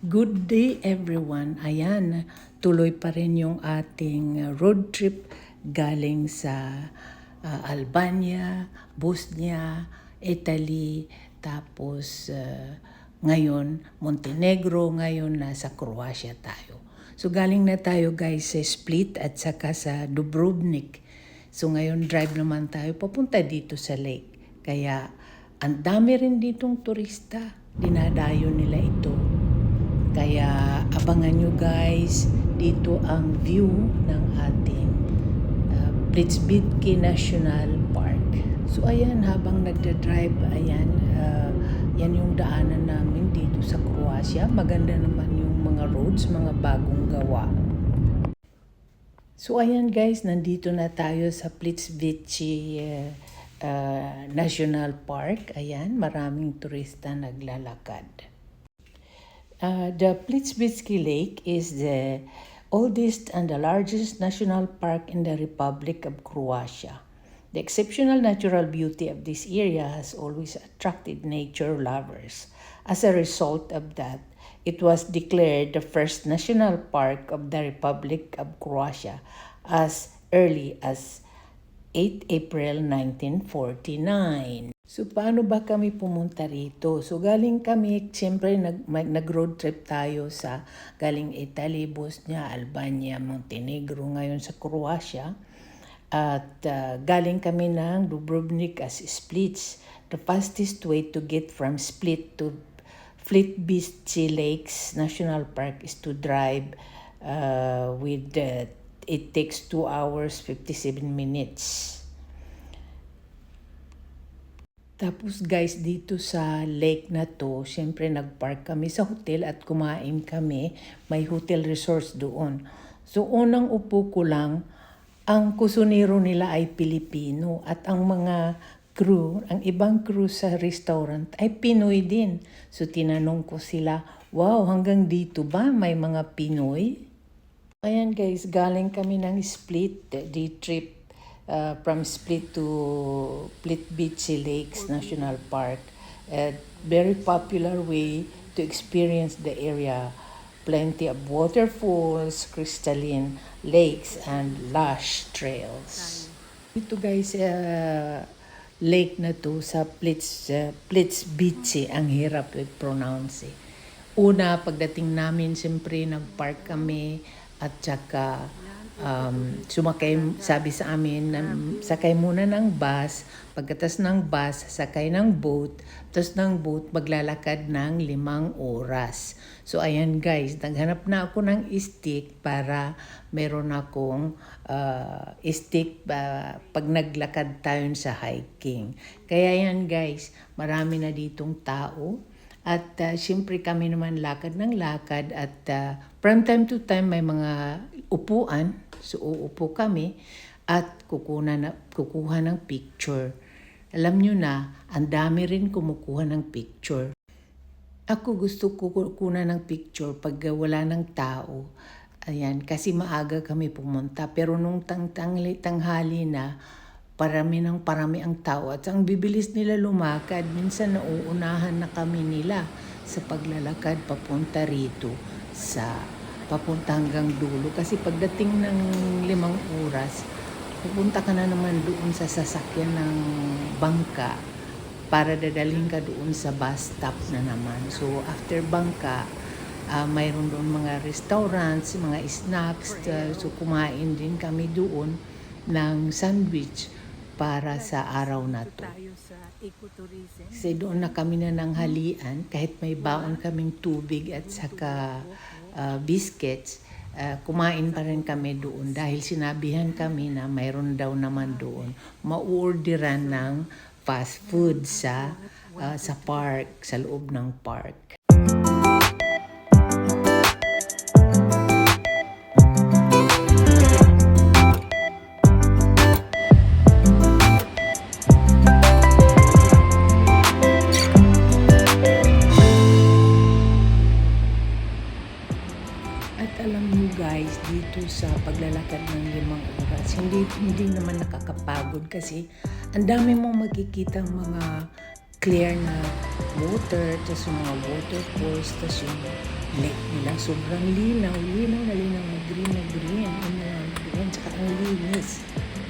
Good day everyone. Ayan, tuloy pa rin yung ating road trip galing sa Albania, Bosnia, Italy, tapos ngayon Montenegro, ngayon nasa Croatia tayo. So galing na tayo guys sa Split at saka sa Dubrovnik. So ngayon drive naman tayo papunta dito sa lake. Kaya ang dami rin ditong turista. Dinadayo nila ito. Kaya abangan nyo guys, dito ang view ng ating Plitvicki National Park. So ayan, habang nagda-drive, ayan, yan yung daanan namin dito sa Croatia. Maganda naman yung mga roads, mga bagong gawa. So ayan guys, nandito na tayo sa Plitvicki National Park. Ayan, maraming turista naglalakad. The Plitvicki Lake is the oldest and the largest national park in the Republic of Croatia. The exceptional natural beauty of this area has always attracted nature lovers. As a result of that, it was declared the first national park of the Republic of Croatia as early as 8 April 1949. So, paano ba kami pumunta rito? So, galing kami, siyempre, nag-road trip tayo sa galing Italy, Bosnia, Albania, Montenegro, ngayon sa Croatia. At galing kami ng Dubrovnik as Split. The fastest way to get from Split to Plitvicki Lakes National Park is to drive it takes 2 hours 57 minutes. Tapos guys, dito sa lake na to, syempre nagpark kami sa hotel at kumain kami. May hotel resorts doon. So unang upo ko lang, ang kusunero nila ay Pilipino at ang mga crew, ang ibang crew sa restaurant ay Pinoy din. So tinanong ko sila, wow, hanggang dito ba may mga Pinoy? Ayan guys, galing kami ng Split, day trip. From Split to Plitvicki Lakes National Park. A very popular way to experience the area. Plenty of waterfalls, crystalline lakes, and lush trails. Ito guys, lake na to sa Plitvicki, ang hirap i-pronounce. Una, pagdating namin, siyempre nag-park kami at saka sumakay, sabi sa amin, sakay muna ng bus, pagkatas ng bus, sakay ng boat, tapos ng boat, maglalakad ng 5 oras. So ayan guys, naghanap na ako ng stick para meron akong stick pag naglakad tayo sa hiking. Kaya yan guys, marami na ditong tao. At siyempre kami naman lakad ng lakad at from time to time may mga upuan. So uupo kami at kukuha ng picture. Alam nyo na, ang dami rin kumukuha ng picture. Ako gusto ko kukuha ng picture pag wala ng tao. Ayan, kasi maaga kami pumunta. Pero nung tanghali na, parami ang tao at ang bibilis nila lumakad. Minsan nauunahan na kami nila sa paglalakad papunta rito papunta hanggang dulo. Kasi pagdating ng 5 oras, pupunta ka na naman doon sa sasakyan ng bangka para dadalhin ka doon sa bus stop na naman. So after bangka, mayroon doon mga restaurants, mga snacks. So kumain din kami doon ng sandwich para sa araw na to. Kasi doon na kami na ng halian, kahit may baon kaming tubig at saka biscuits, kumain pa rin kami doon dahil sinabihan kami na mayroon daw naman doon ma-orderan ng fast food sa park, sa loob ng park. Guys, dito sa paglalakad ng 5 oras, hindi naman nakakapagod kasi ang dami mong makikita mga clear na water, tapos yung mga waterfalls, tapos yung lake nila sobrang linaw na green na green, tsaka ang linis,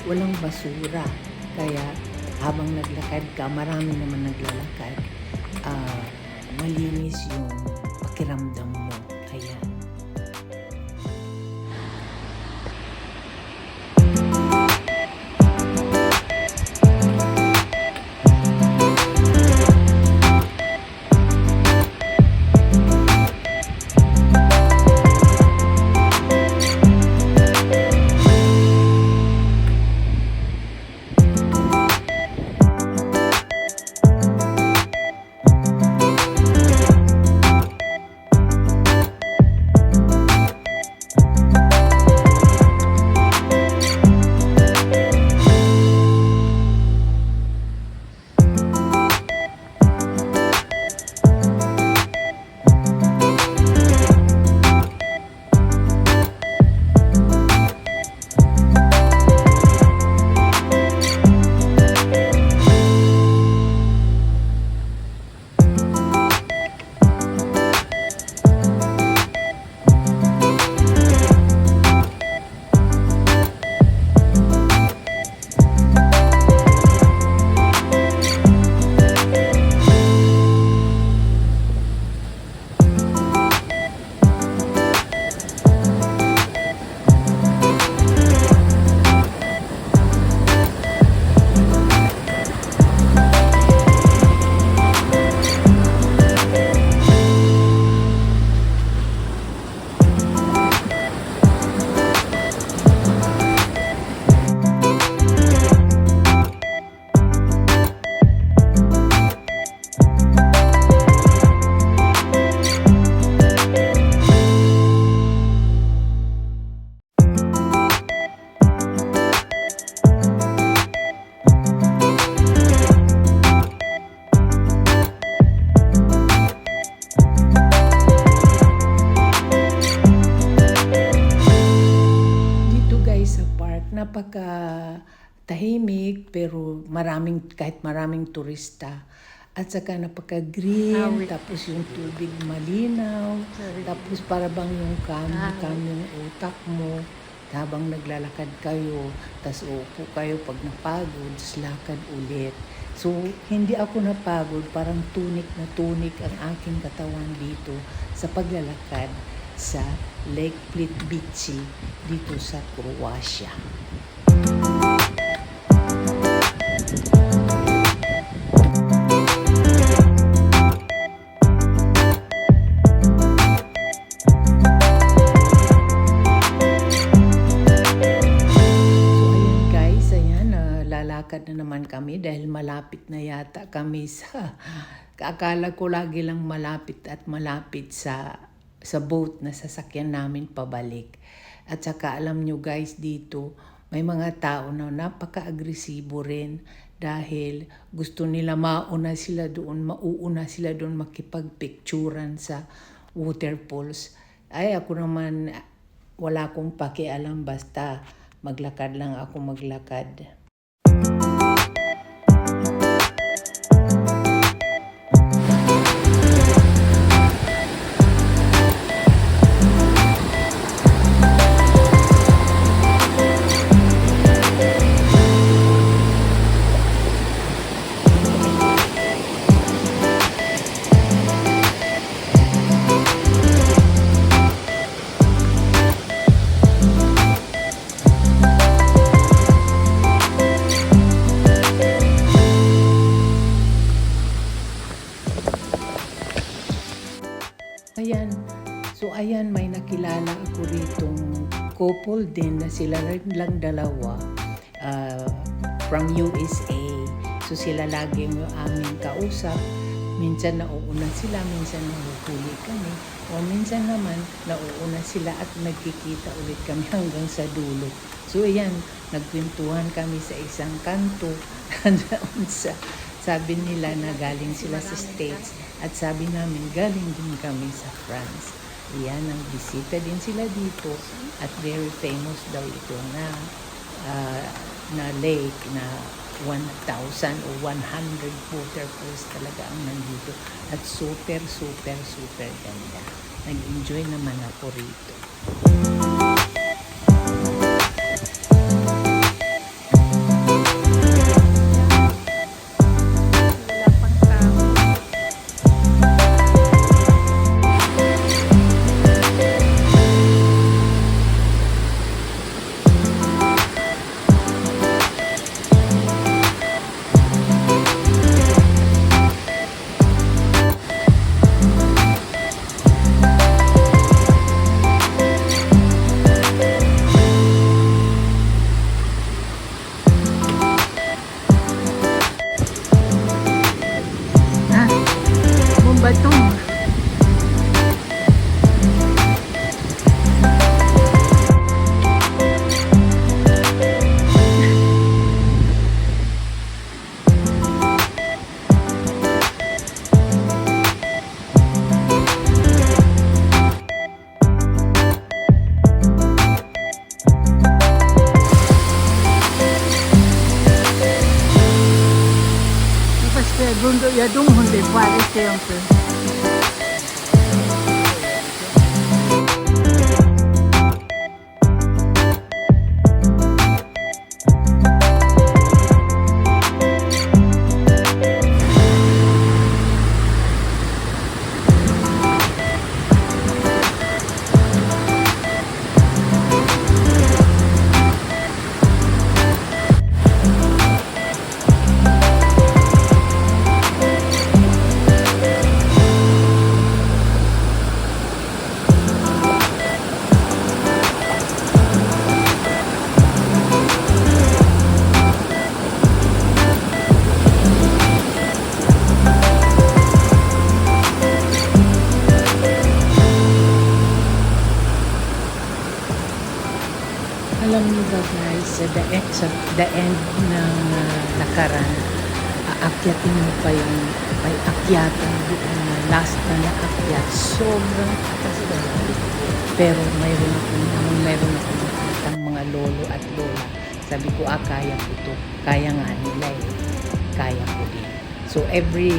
walang basura. Kaya habang naglakad ka, marami naman naglalakad, malinis yung pakiramdam mo. Ayan. Napaka tahimik pero kahit maraming turista, at saka napaka-green, tapos yung tubig malinaw, tapos para bang yung yung utak mo habang naglalakad kayo, tapos upo kayo pag napagod, tapos lakad ulit. So, hindi ako napagod, parang tunik na tunik ang aking katawan dito sa paglalakad sa Lake Plitvice dito sa Croatia. Lalakad na naman kami dahil malapit na yata kami sa, akala ko lagi lang malapit sa boat na sasakyan namin pabalik. At saka alam nyo guys, dito may mga tao na napaka-agresibo rin dahil gusto nila mauuna sila doon makipagpicturan sa waterfalls. Ay ako naman wala akong pakialam, basta maglakad lang ako maglakad. Ayan, may nakilala ako ritong couple din na sila lang dalawa from USA. So sila lagi yung aming kausap. Minsan nauuna sila, minsan nahuhuli kami. O minsan naman nauuna sila at nagkikita ulit kami hanggang sa dulo. So ayan, nagkwentuhan kami sa isang kanto. Sabi nila na galing sila sa States at sabi namin galing din kami sa France. Yan, nagbisita din sila dito at very famous daw ito na lake na 1,000 o 100 waterfalls talaga ang nandito. At super, super, super ganda. Nag-enjoy naman ako rito. Wala pang tao. Batong. Basta bundok ya dong hunde pare sempre. Alam niyo ba guys, sa the end ng lakaran, aakyatin mo pa yung may akyatan doon na last na naakyat. Sobrang atas dahil. Pero mayroon akong nakitang mga lolo at lola. Sabi ko, kaya ko to. Kaya nga nila eh. Kaya ko din. So every,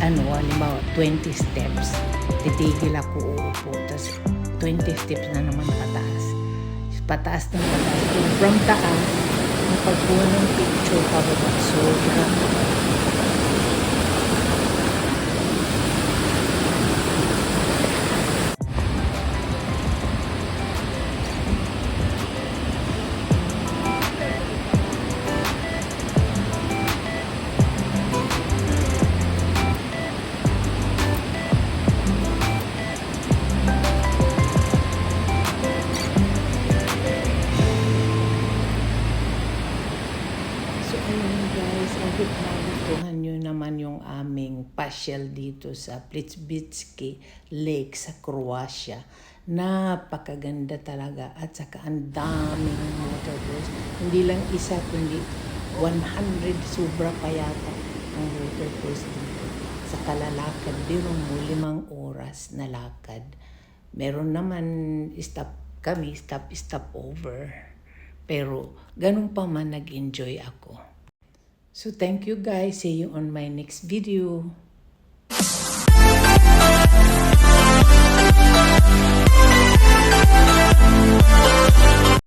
halimbawa, 20 steps, titigil ako uupo. Tapos 20 steps na naman pataas. Pataas ng pataas. So, from taas, napagkuha ng picture pababa. Sobrang nagustuhan nyo naman yung aming pasyal dito sa Plitvice Lake sa Croatia. Napakaganda talaga at saka ang daming waterfalls. Hindi lang isa kundi 100 sobra pa yata ang waterfalls dito. Sa kalalakad, dirong mo 5 oras na lakad. Meron naman stop over. Pero ganun pa man nag-enjoy ako. So thank you guys. See you on my next video.